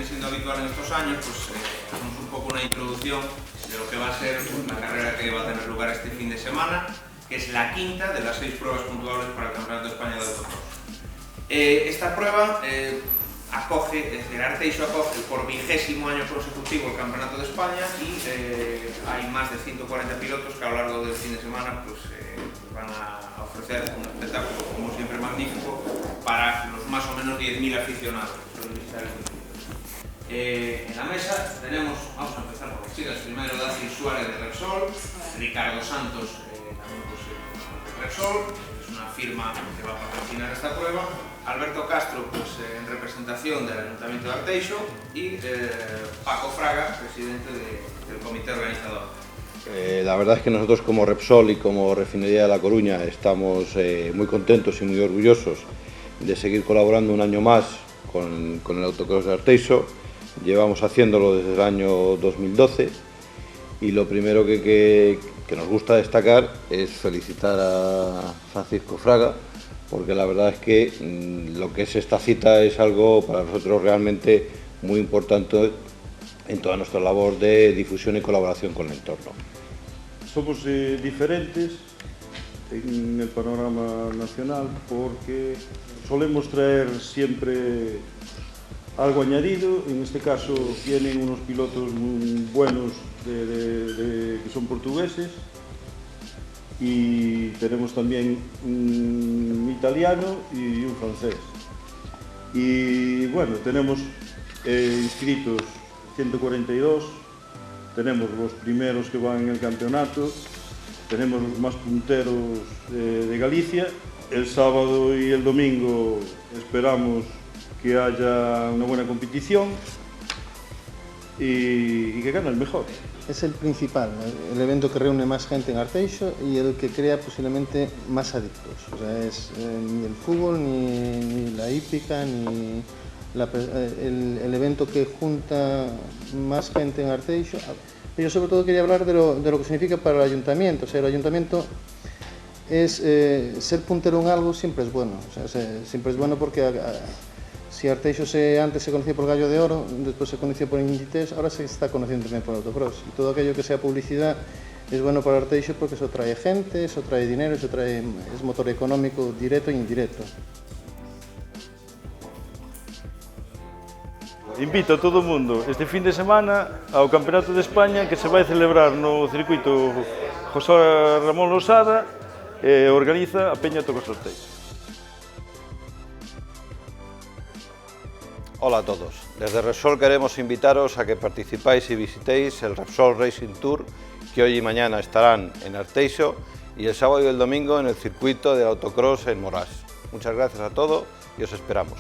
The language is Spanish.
viene siendo habitual en estos años, pues hacemos un poco una introducción de lo que va a ser la carrera que va a tener lugar este fin de semana, que es la quinta de las 6 pruebas puntuables para el Campeonato de España de Autocross. Esta prueba acoge, es decir, Arteixo acoge por 20º año consecutivo el Campeonato de España y hay más de 140 pilotos que a lo largo del fin de semana pues, van a ofrecer un espectáculo, como siempre, magnífico para los más o menos 10.000 aficionados que suelen visitar el circuito. En la mesa tenemos, vamos a empezar por las chicas, primero Daci Suárez de Repsol, Ricardo Santos también pues, de Repsol, es una firma que va a patrocinar esta prueba, Alberto Castro pues, en representación del Ayuntamiento de Arteixo y Paco Fraga, presidente del comité organizador. La verdad es que nosotros como Repsol y como Refinería de La Coruña estamos muy contentos y muy orgullosos de seguir colaborando un año más con el Autocross de Arteixo. Llevamos haciéndolo desde el año 2012 y lo primero que nos gusta destacar es felicitar a Francisco Fraga, porque la verdad es que lo que es esta cita es algo para nosotros realmente muy importante en toda nuestra labor de difusión y colaboración con el entorno. Somos diferentes en el panorama nacional porque solemos traer siempre algo añadido. En este caso vienen unos pilotos muy buenos que son portugueses y tenemos también un italiano y un francés. Y bueno, tenemos inscritos 142, tenemos los primeros que van en el campeonato, tenemos los más punteros de Galicia. El sábado y el domingo esperamos que haya una buena competición y que gane el mejor. Es el principal, el evento que reúne más gente en Arteixo y el que crea posiblemente más adictos. O sea, es ni el fútbol, ni la hípica, ni el evento que junta más gente en Arteixo. Yo sobre todo quería hablar de lo que significa para el ayuntamiento. O sea, el ayuntamiento es ser puntero en algo siempre es bueno. O sea, siempre es bueno porque si Arteixo antes se conocía por el Gallo de Oro, después se conoció por Inditex, ahora se está conociendo también por Autocross. Y todo aquello que sea publicidad es bueno para Arteixo porque eso trae gente, eso trae dinero, es motor económico directo e indirecto. Invito a todo o mundo este fin de semana ao Campeonato de España que se vai celebrar no circuito José Ramón Losada e organiza a Peña Autocross Arteixo. Hola a todos. Desde Repsol queremos invitaros a que participáis y visitéis el Repsol Racing Tour, que hoy y mañana estarán en Arteixo y el sábado y el domingo en el circuito del autocross en Morás. Muchas gracias a todos y os esperamos.